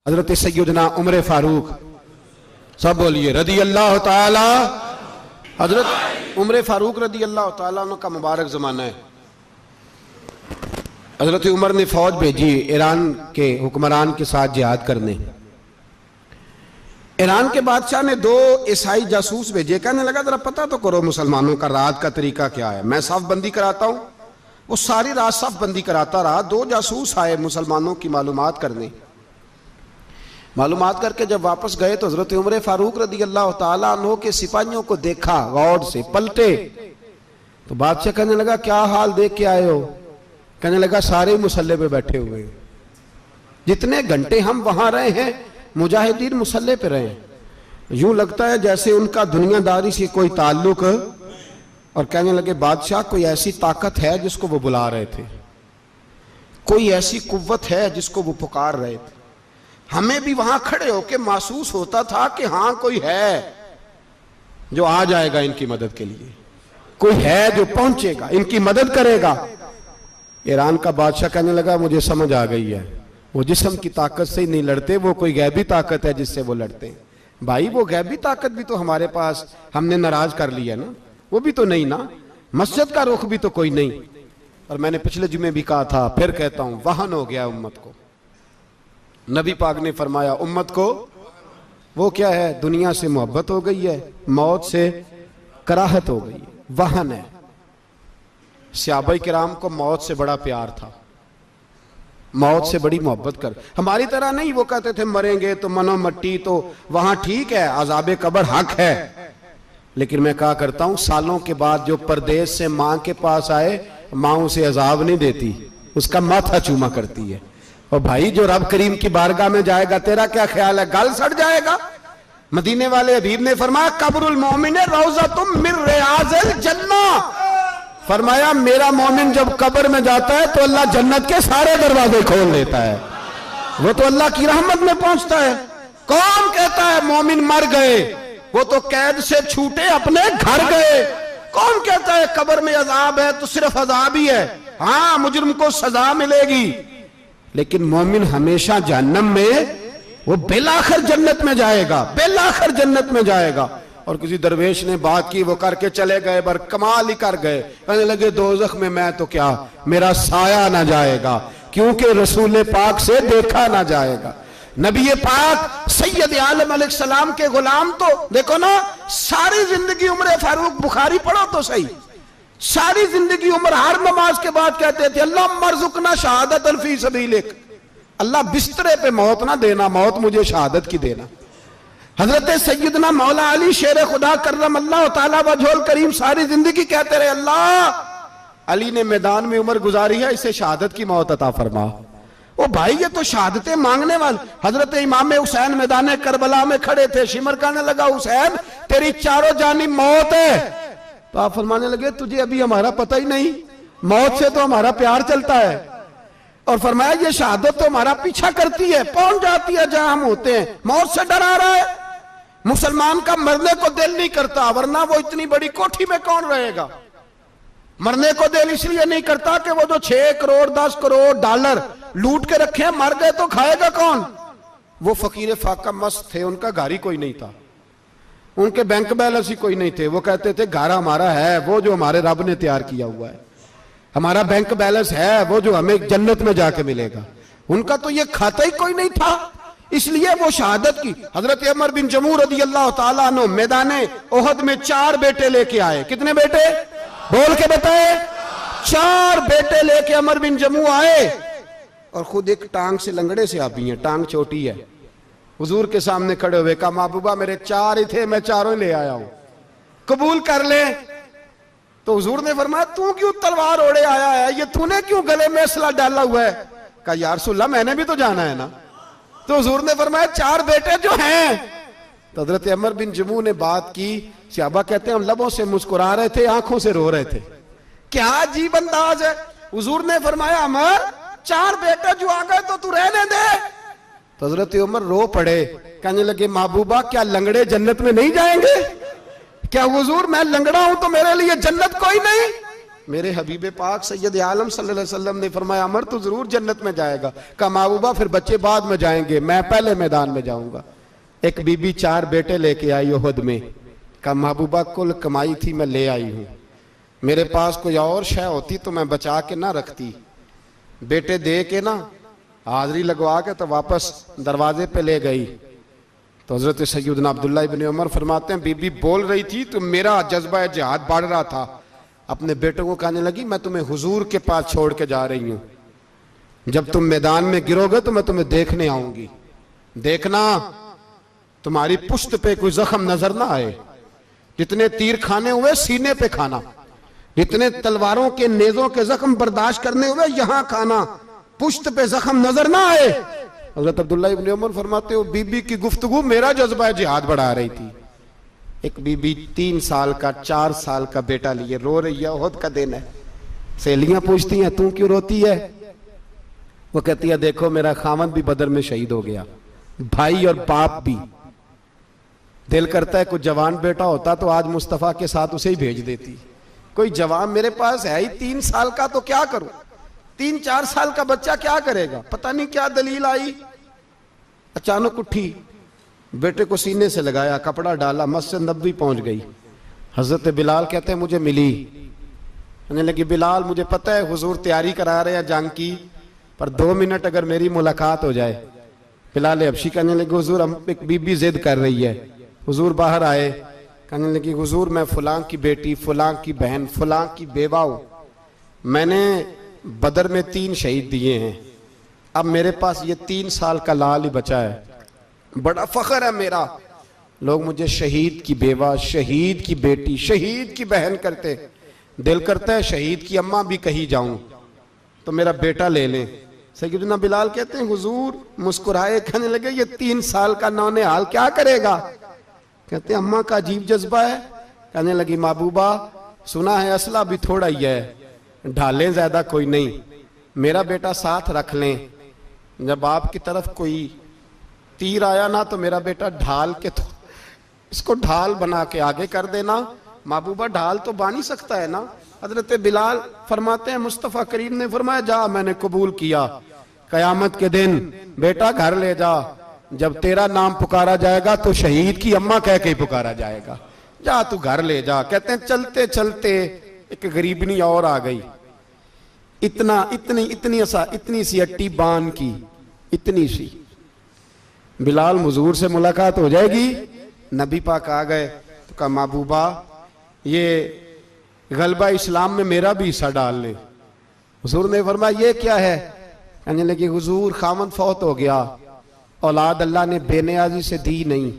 हजरत सैयदना उमर फारूक, सब बोलिए रदी अल्लाह ताला। हजरत उमर फारूक रदी अल्लाह ताला का मुबारक ज़माना है। हजरत उमर ने फौज भेजी ईरान के हुक्मरान के साथ जिहाद करने। ईरान के बादशाह ने 2 ईसाई जासूस भेजे, कहने लगा जरा पता तो करो मुसलमानों का रात का तरीका क्या है, मैं साफ बंदी कराता हूं। वो सारी रात साफ बंदी कराता रहा। 2 जासूस आए मुसलमानों की मालूमात करने। मालूमात करके जब वापस गए तो हजरत उमर फारूक रदी अल्लाह ताला अन्हु के सिपाहियों को देखा, गौर से पलटे तो बादशाह कहने लगा क्या हाल देख के आए हो? कहने लगा सारे मुसल्ले पे बैठे हुए, जितने घंटे हम वहां रहे हैं मुजाहिदीन मुसल्ले पे रहे, यूं लगता है जैसे उनका दुनियादारी से कोई ताल्लुक। और कहने लगे बादशाह कोई ऐसी ताकत है जिसको वो बुला रहे थे, कोई ऐसी कुव्वत है जिसको वो पुकार रहे थे। हमें भी वहां खड़े होकर महसूस होता था कि हाँ कोई है जो आ जाएगा इनकी मदद के लिए, कोई है जो पहुंचेगा इनकी मदद करेगा। ईरान का बादशाह कहने लगा मुझे समझ आ गई है, वो जिस्म की ताकत से ही नहीं लड़ते, वो कोई गैबी ताकत है जिससे वो लड़ते हैं। भाई वो गैबी ताकत भी तो हमारे पास हमने नाराज कर लिया ना, वो भी तो नहीं ना, मस्जिद का रुख भी तो कोई नहीं। और मैंने पिछले जुमे भी कहा था, फिर कहता हूं, वहन हो गया उम्मत को। नबी पाक ने फरमाया उम्मत को वो क्या है, दुनिया से मोहब्बत हो गई है, मौत से कराहत हो गई है, वहन है। सहाबाए किराम को मौत से बड़ा प्यार था, मौत से बड़ी मोहब्बत कर, हमारी तरह नहीं। वो कहते थे मरेंगे तो मनो मट्टी, तो वहां ठीक है, अज़ाबे कब्र हक है। लेकिन मैं कहा करता हूं सालों के बाद जो परदेश से मां के पास आए, मां उसे अजाब नहीं देती, उसका माथा चूमा करती है। और भाई जो रब करीम की बारगाह में जाएगा, तेरा क्या ख्याल है, गल सड़ जाएगा? मदीने वाले हबीब ने फरमाया कब्रुल मोमिन रौज़तुम मिन रियाज़िल जन्ना, फरमाया मेरा मोमिन जब कब्र में जाता है तो अल्लाह जन्नत के सारे दरवाजे खोल देता है, वो तो अल्लाह की रहमत में पहुंचता है। कौन कहता है मोमिन मर गए, वो तो कैद से छूटे अपने घर गए। कौन कहता है कब्र में अजाब है तो सिर्फ अजाब ही है, हाँ मुजरिम को सजा मिलेगी, लेकिन मोमिन हमेशा जहन्नम में, वो बेलाखिर जन्नत में जाएगा, बेलाखिर जन्नत में जाएगा। और किसी दरवेश ने बात की, वो करके चले गए, बर कमाल ही कर गए, कहने लगे दोज़ख में मैं तो क्या, मेरा साया ना जाएगा, क्योंकि रसूल पाक से देखा ना जाएगा। नबी पाक सैयद आलम अलैहिस्सलाम के गुलाम तो देखो ना, सारी जिंदगी उम्र फारूक, बुखारी पढ़ो तो सही, सारी जिंदगी उम्र हर नमाज के बाद कहते थे अल्लाह मरजुकना शहादतन फी सबीलिक, अल्लाह बिस्तरे पे मौत ना देना, मौत मुझे शहादत की देना। हजरत सैयदना मौला अली शेर खुदा करम अल्लाह ताला वजहुल करीम सारी जिंदगी कहते रहे अल्लाह अली ने मैदान में उम्र गुजारी है, इसे शहादत की मौत अता फरमा। ओ भाई ये तो शहादतें मांगने वाले। हजरत इमाम हुसैन मैदान करबला में खड़े थे, शिमर कहने लगा हुसैन तेरी चारों जानिब मौत है, तो आप फरमाने लगे तुझे अभी हमारा पता ही नहीं, मौत से तो हमारा प्यार चलता है। और फरमाया ये शहादत तो हमारा पीछा करती है, पहुंच जाती है जहां हम होते हैं, मौत से डरा रहा है। मुसलमान का मरने को दिल नहीं करता, वरना वो इतनी बड़ी कोठी में कौन रहेगा। मरने को दिल इसलिए नहीं करता कि वो जो 6 करोड़ 10 करोड़ डॉलर लूट के रखे, मर गए तो खाएगा कौन। वो फकीर फाका मस्त थे, उनका घर ही कोई नहीं था, उनके बैंक बैलेंस ही कोई नहीं थे। वो कहते थे घर हमारा है वो जो हमारे रब ने तैयार किया हुआ है, हमारा बैंक बैलेंस है वो जो हमें जन्नत में जाके मिलेगा। उनका तो ये खाता ही कोई नहीं था, इसलिए वो शहादत की। हजरत उमर बिन जमू रदी अल्लाह ताला अन्हु मैदाने ओहद में 4 बेटे लेके आए। कितने बेटे बोल के बताए? 4 बेटे लेके उमर बिन जमू आए, और खुद एक टांग से लंगड़े से आप ही हैं, टांग छोटी है। हुजूर के सामने खड़े हुए कहा महबूबा मेरे 4 ही थे, मैं 4 ही ले आया हूं, कबूल कर ले। तो हुजूर ने फरमाया तू क्यों तलवार ओढ़े आया है, ये तूने क्यों गले में असला डाला हुआ है? कहा या रसूलल्लाह मैंने भी तो जाना है ना। तो हुजूर ने फरमाया 4 बेटे जो हैं। तो हजरत उमर बिन जमू ने बात की, सहाबा कहते हैं हम लबों से मुस्कुरा रहे थे, आंखों से रो रहे थे, क्या अजीब अंदाज है। हुजूर ने फरमाया उमर 4 बेटे जो आ गए तो तू रहने दे। तो हजरत उमर रो पड़े, कहने लगे महबूबा क्या लंगड़े जन्नत में नहीं जाएंगे? क्या हुजूर मैं लंगड़ा हूं तो मेरे लिए जन्नत कोई नहीं? मेरे हबीब पाक सैयद आलम सल्लल्लाहु अलैहि वसल्लम ने फरमाया अमर तो जरूर जन्नत में जाएगा। कहा महबूबा फिर बच्चे बाद में जाएंगे, मैं पहले मैदान में जाऊंगा। एक बीबी 4 बेटे लेके आई उहद में। कहा महबूबा कुल कमाई थी मैं ले आई हूं, मेरे पास कोई और शय होती तो मैं बचा के ना रखती। बेटे दे के ना हाजिरी लगवा के तो वापस दरवाजे पे ले गई। तो हजरत सैयदना अब्दुल्लाह इब्न उमर फरमाते हैं बीबी बोल रही थी तो मेरा जज्बा जिहाद बढ़ रहा था। अपने बेटों को कहने लगी मैं तुम्हें हुजूर के पास छोड़ के जा रही हूं, जब तुम मैदान में गिरोगे तो मैं तुम्हें देखने आऊंगी, देखना तुम्हारी पुश्त पे कोई जख्म नजर ना आए। जितने तीर खाने हुए सीने पे खाना, जितने तलवारों के नेजों के जख्म बर्दाश्त करने हुए यहां खाना, पुश्त पे जख्म नजर ना आए। हजरत अब्दुल्लाह इब्न उमर फरमाते हो बीबी की गुफ्तगू मेरा जज्बा जिहाद बढ़ा रही थी। एक बीबी 3 साल का 4 साल का बेटा लिए रो रही है, ओहद का दिन है। सहेलियां पूछती हैं तू क्यों रोती है? वो कहती है देखो मेरा खामद भी बदर में शहीद हो गया, भाई और बाप भी। दिल करता है कोई जवान बेटा होता तो आज मुस्तफा के साथ उसे ही भेज देती। कोई जवान मेरे पास है ही 3 साल का तो क्या करूं, 3-4 साल का बच्चा क्या करेगा? पता नहीं क्या दलील आई, अचानक उठी, बेटे को सीने से लगाया, कपड़ा डाला, मस्जिद नबवी पहुंच गई। हजरत बिलाल कहते हैं मुझे मिली, कहने लगी बिलाल मुझे पता है हुजूर तैयारी करा रहे हैं जंग की, पर 2 मिनट अगर मेरी मुलाकात हो जाए। बिलाल हबशी कहने लगे हुजूर हम एक बीबी जिद कर रही है। हुजूर बाहर आए, कहने लगी हुजूर मैं फलां की बेटी, फलां की बहन, फलां की बेवा हूं, मैंने बदर में 3 शहीद दिए हैं, अब मेरे पास ये 3 साल का लाल ही बचा है, बड़ा फख्र है मेरा। लोग मुझे शहीद की बेवा, शहीद की बेटी, शहीद की बहन करते, दिल करता है शहीद की अम्मा भी कही जाऊं तो मेरा बेटा ले लें। सैयदना बिलाल कहते हैं हुजूर मुस्कुराए, कहने लगे ये 3 साल का नौनिहाल क्या करेगा? कहते हैं अम्मा का अजीब जज्बा है। कहने लगी महबूबा सुना है असला भी थोड़ा ही है, ढालें ज्यादा कोई नहीं, मेरा बेटा साथ रख लें, जब आपकी तरफ कोई तीर आया ना तो मेरा बेटा ढाल के तो इसको ढाल बना के आगे कर देना। महबूबा ढाल तो बानी सकता है ना। हजरत बिलाल फरमाते हैं मुस्तफ़ा करीम ने फरमाया जा मैंने कबूल किया, कयामत के दिन बेटा घर ले जा, जब तेरा नाम पुकारा जाएगा तो शहीद की अम्मा कह के ही पुकारा जाएगा, जा तू घर ले जा। कहते हैं चलते चलते एक गरीबनी और आ गई, इतनी सी अट्टी बान की, इतनी सी। बिलाल हुजूर से मुलाकात हो जाएगी, नबी पाक आ गए तो कहा महबूबा ये गलबा इस्लाम में मेरा भी हिस्सा डाल ले। हुजूर ने फरमाया ये क्या है? कहने लगे हुजूर खामद फौत हो गया, औलाद अल्लाह ने बेनियाजी से दी नहीं,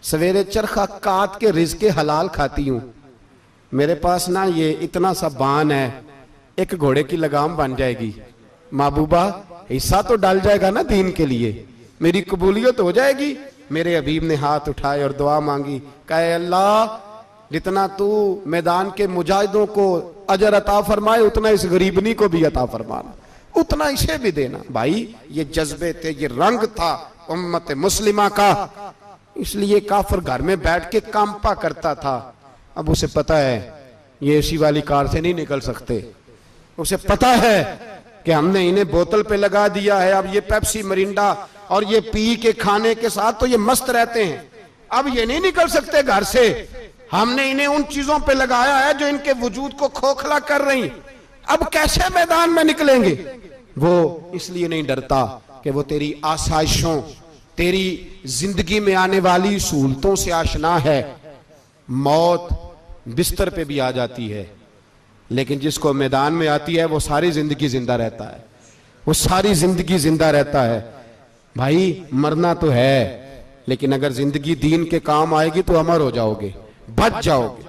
सवेरे चरखा काट के रिज़्क़े हलाल खाती हूं, मेरे पास ना ये इतना सा बान है, एक घोड़े की लगाम बन जाएगी, महबूबा हिस्सा तो डाल जाएगा ना दीन के लिए, मेरी कबूलियत हो जाएगी। मेरे हबीब ने हाथ उठाए और दुआ मांगी, कहे अल्लाह जितना तू मैदान के मुजाहिदों को अजर अता फरमाए उतना इस गरीबनी को भी अता फरमाना, उतना इसे भी देना। भाई ये जज्बे थे, ये रंग था उम्मत मुस्लिमा का, इसलिए काफिर घर में बैठ के कांपा करता था। अब उसे पता है ये एसी वाली कार से नहीं निकल सकते, उसे पता है कि हमने इन्हें बोतल पे लगा दिया है, अब ये पेप्सी मरिंडा और ये पी के खाने के साथ तो ये मस्त रहते हैं, अब ये नहीं निकल सकते घर से, हमने इन्हें उन चीजों पे लगाया है जो इनके वजूद को खोखला कर रही, अब कैसे मैदान में निकलेंगे? वो इसलिए नहीं डरता कि वो तेरी आसाइशों, तेरी जिंदगी में आने वाली सहूलतों से आशना है। मौत बिस्तर पे भी आ जाती है, लेकिन जिसको मैदान में आती है वो सारी जिंदगी जिंदा रहता है, वो सारी जिंदगी जिंदा रहता है। भाई मरना तो है, लेकिन अगर जिंदगी दीन के काम आएगी तो अमर हो जाओगे, बच जाओगे।